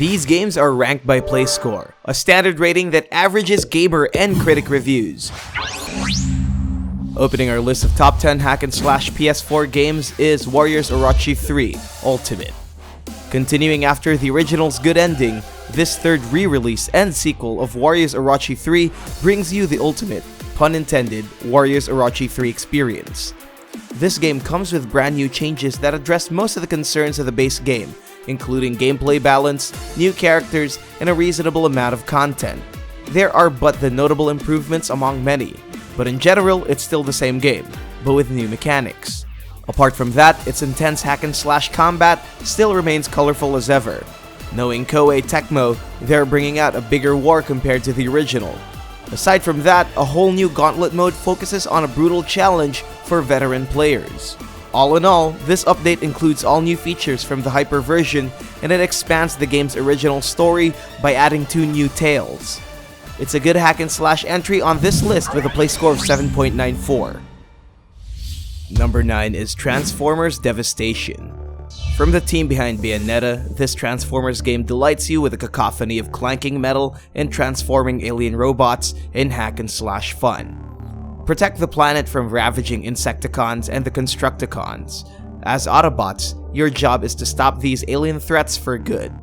These games are ranked by PlayScore, a standard rating that averages gamer and critic reviews. Opening our list of top 10 hack-and-slash PS4 games is Warriors Orochi 3 Ultimate. Continuing after the original's good ending, this third re-release and sequel of Warriors Orochi 3 brings you the ultimate, pun intended, Warriors Orochi 3 experience. This game comes with brand new changes that address most of the concerns of the base game, including gameplay balance, new characters, and a reasonable amount of content. There are but the notable improvements among many, but in general, it's still the same game, but with new mechanics. Apart from that, its intense hack-and-slash combat still remains colorful as ever. Knowing Koei Tecmo, they're bringing out a bigger war compared to the original. Aside from that, a whole new gauntlet mode focuses on a brutal challenge for veteran players. All in all, this update includes all new features from the Hyper version, and it expands the game's original story by adding 2 new tales. It's a good hack-and-slash entry on this list with a play score of 7.94. Number 9 is Transformers Devastation. From the team behind Bayonetta, this Transformers game delights you with a cacophony of clanking metal and transforming alien robots in hack-and-slash fun. Protect the planet from ravaging Insecticons and the Constructicons. As Autobots, your job is to stop these alien threats for good.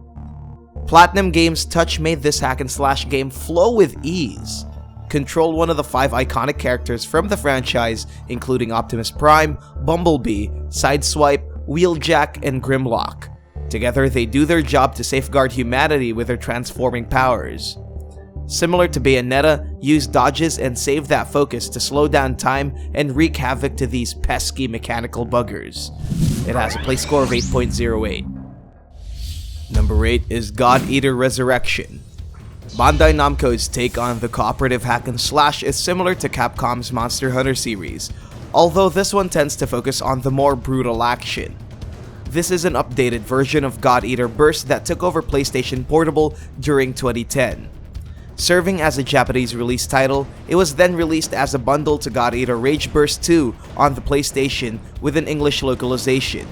Platinum Games' touch made this hack-and-slash game flow with ease. Control one of the 5 iconic characters from the franchise, including Optimus Prime, Bumblebee, Sideswipe, Wheeljack, and Grimlock. Together, they do their job to safeguard humanity with their transforming powers. Similar to Bayonetta, use dodges and save that focus to slow down time and wreak havoc to these pesky mechanical buggers. It has a play score of 8.08. Number 8 is God Eater Resurrection. Bandai Namco's take on the cooperative hack-and-slash is similar to Capcom's Monster Hunter series, although this one tends to focus on the more brutal action. This is an updated version of God Eater Burst that took over PlayStation Portable during 2010. Serving as a Japanese release title, it was then released as a bundle to God Eater Rage Burst 2 on the PlayStation with an English localization.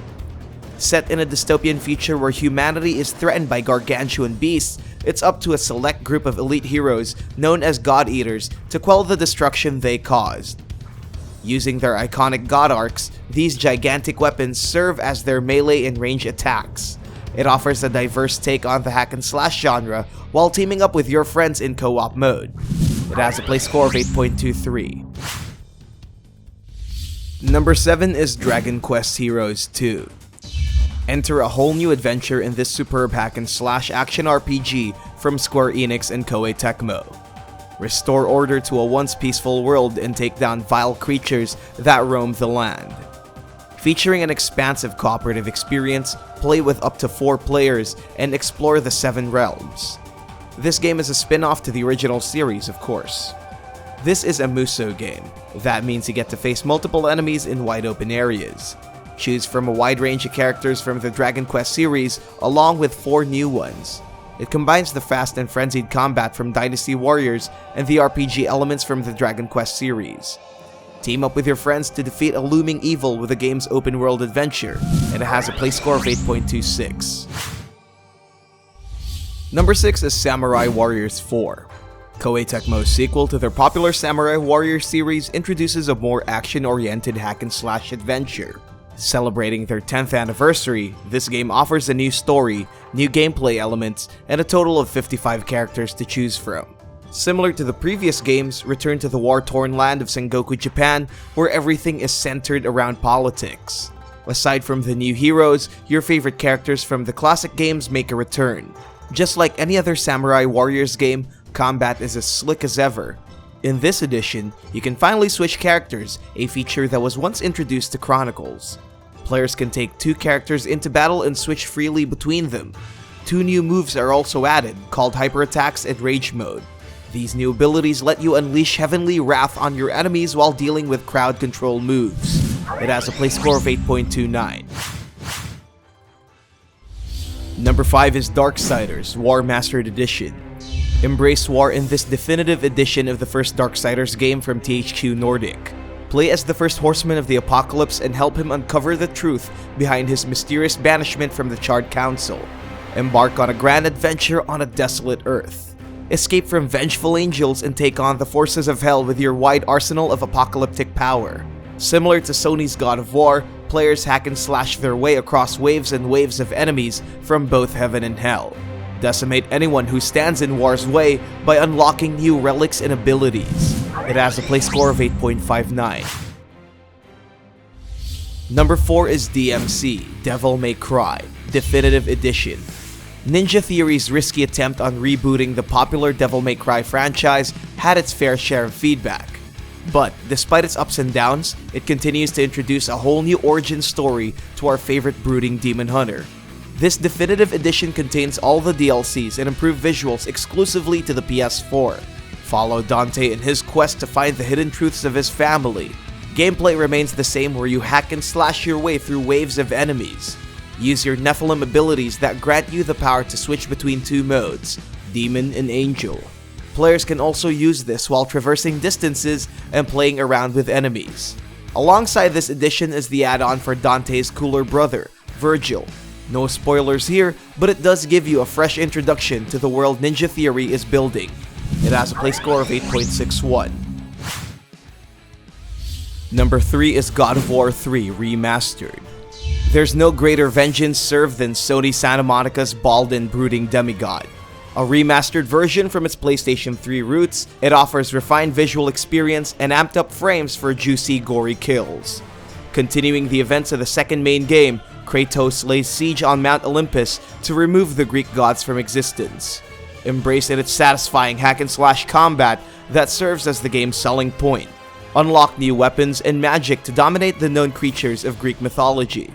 Set in a dystopian future where humanity is threatened by gargantuan beasts, it's up to a select group of elite heroes known as God Eaters to quell the destruction they caused. Using their iconic God Arcs, these gigantic weapons serve as their melee and range attacks. It offers a diverse take on the hack-and-slash genre while teaming up with your friends in co-op mode. It has a play score of 8.23. Number 7 is Dragon Quest Heroes 2. Enter a whole new adventure in this superb hack-and-slash action RPG from Square Enix and Koei Tecmo. Restore order to a once peaceful world and take down vile creatures that roam the land. Featuring an expansive cooperative experience, play with up to 4 players, and explore the 7 realms. This game is a spin-off to the original series, of course. This is a Muso game. That means you get to face multiple enemies in wide open areas. Choose from a wide range of characters from the Dragon Quest series, along with 4 new ones. It combines the fast and frenzied combat from Dynasty Warriors and the RPG elements from the Dragon Quest series. Team up with your friends to defeat a looming evil with the game's open-world adventure, and it has a play score of 8.26. Number 6 is Samurai Warriors 4. Koei Tecmo's sequel to their popular Samurai Warriors series introduces a more action-oriented hack-and-slash adventure. Celebrating their 10th anniversary, this game offers a new story, new gameplay elements, and a total of 55 characters to choose from. Similar to the previous games, return to the war-torn land of Sengoku, Japan, where everything is centered around politics. Aside from the new heroes, your favorite characters from the classic games make a return. Just like any other Samurai Warriors game, combat is as slick as ever. In this edition, you can finally switch characters, a feature that was once introduced to Chronicles. Players can take 2 characters into battle and switch freely between them. 2 new moves are also added, called Hyper Attacks and Rage Mode. These new abilities let you unleash heavenly wrath on your enemies while dealing with crowd control moves. It has a play score of 8.29. Number 5 is Darksiders, Warmastered Edition. Embrace war in this definitive edition of the first Darksiders game from THQ Nordic. Play as the first horseman of the apocalypse and help him uncover the truth behind his mysterious banishment from the Charred Council. Embark on a grand adventure on a desolate Earth. Escape from vengeful angels and take on the forces of hell with your wide arsenal of apocalyptic power. Similar to Sony's God of War, players hack and slash their way across waves and waves of enemies from both heaven and hell. Decimate anyone who stands in War's way by unlocking new relics and abilities. It has a play score of 8.59. Number 4 is DMC, Devil May Cry, Definitive Edition. Ninja Theory's risky attempt on rebooting the popular Devil May Cry franchise had its fair share of feedback. But despite its ups and downs, it continues to introduce a whole new origin story to our favorite brooding demon hunter. This definitive edition contains all the DLCs and improved visuals exclusively to the PS4. Follow Dante in his quest to find the hidden truths of his family. Gameplay remains the same, where you hack and slash your way through waves of enemies. Use your Nephilim abilities that grant you the power to switch between two modes, Demon and Angel. Players can also use this while traversing distances and playing around with enemies. Alongside this edition is the add-on for Dante's cooler brother, Virgil. No spoilers here, but it does give you a fresh introduction to the world Ninja Theory is building. It has a play score of 8.61. Number 3 is God of War 3 Remastered. There's no greater vengeance served than Sony Santa Monica's bald and brooding demigod. A remastered version from its PlayStation 3 roots, it offers refined visual experience and amped up frames for juicy, gory kills. Continuing the events of the second main game, Kratos lays siege on Mount Olympus to remove the Greek gods from existence. Embrace its satisfying hack-and-slash combat that serves as the game's selling point. Unlock new weapons and magic to dominate the known creatures of Greek mythology.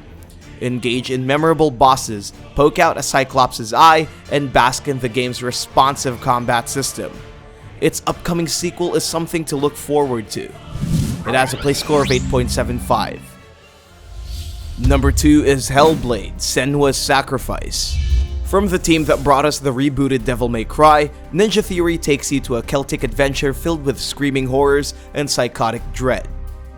Engage in memorable bosses, poke out a Cyclops' eye, and bask in the game's responsive combat system. Its upcoming sequel is something to look forward to. It has a play score of 8.75. Number 2 is Hellblade, Senua's Sacrifice. From the team that brought us the rebooted Devil May Cry, Ninja Theory takes you to a Celtic adventure filled with screaming horrors and psychotic dread.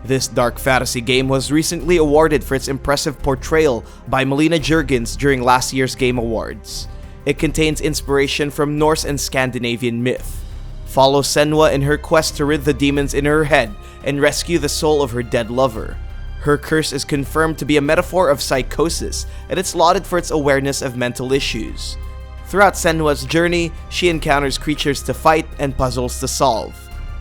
This dark fantasy game was recently awarded for its impressive portrayal by Melina Juergens during last year's Game Awards. It contains inspiration from Norse and Scandinavian myth. Follow Senua in her quest to rid the demons in her head and rescue the soul of her dead lover. Her curse is confirmed to be a metaphor of psychosis, and it's lauded for its awareness of mental issues. Throughout Senua's journey, she encounters creatures to fight and puzzles to solve.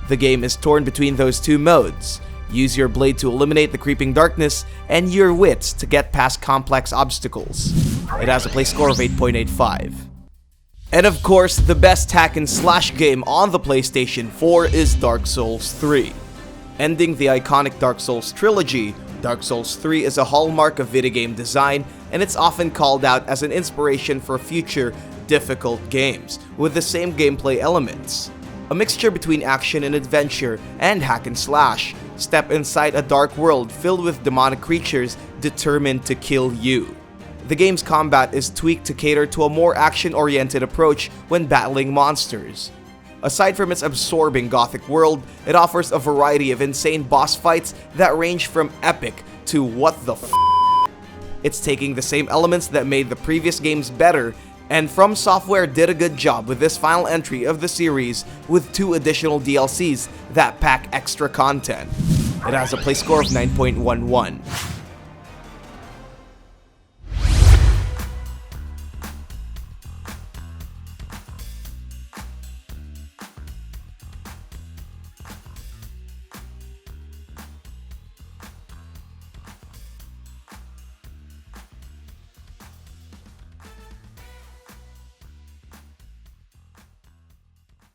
The game is torn between those two modes. Use your blade to eliminate the creeping darkness, and your wits to get past complex obstacles. It has a play score of 8.85. And of course, the best hack and slash game on the PlayStation 4 is Dark Souls 3. Ending the iconic Dark Souls trilogy, Dark Souls 3 is a hallmark of video game design, and it's often called out as an inspiration for future, difficult games, with the same gameplay elements. A mixture between action and adventure, and hack and slash. Step inside a dark world filled with demonic creatures determined to kill you. The game's combat is tweaked to cater to a more action-oriented approach when battling monsters. Aside from its absorbing gothic world, it offers a variety of insane boss fights that range from epic to what the f***. It's taking the same elements that made the previous games better, and From Software did a good job with this final entry of the series with 2 additional DLCs that pack extra content. It has a play score of 9.11.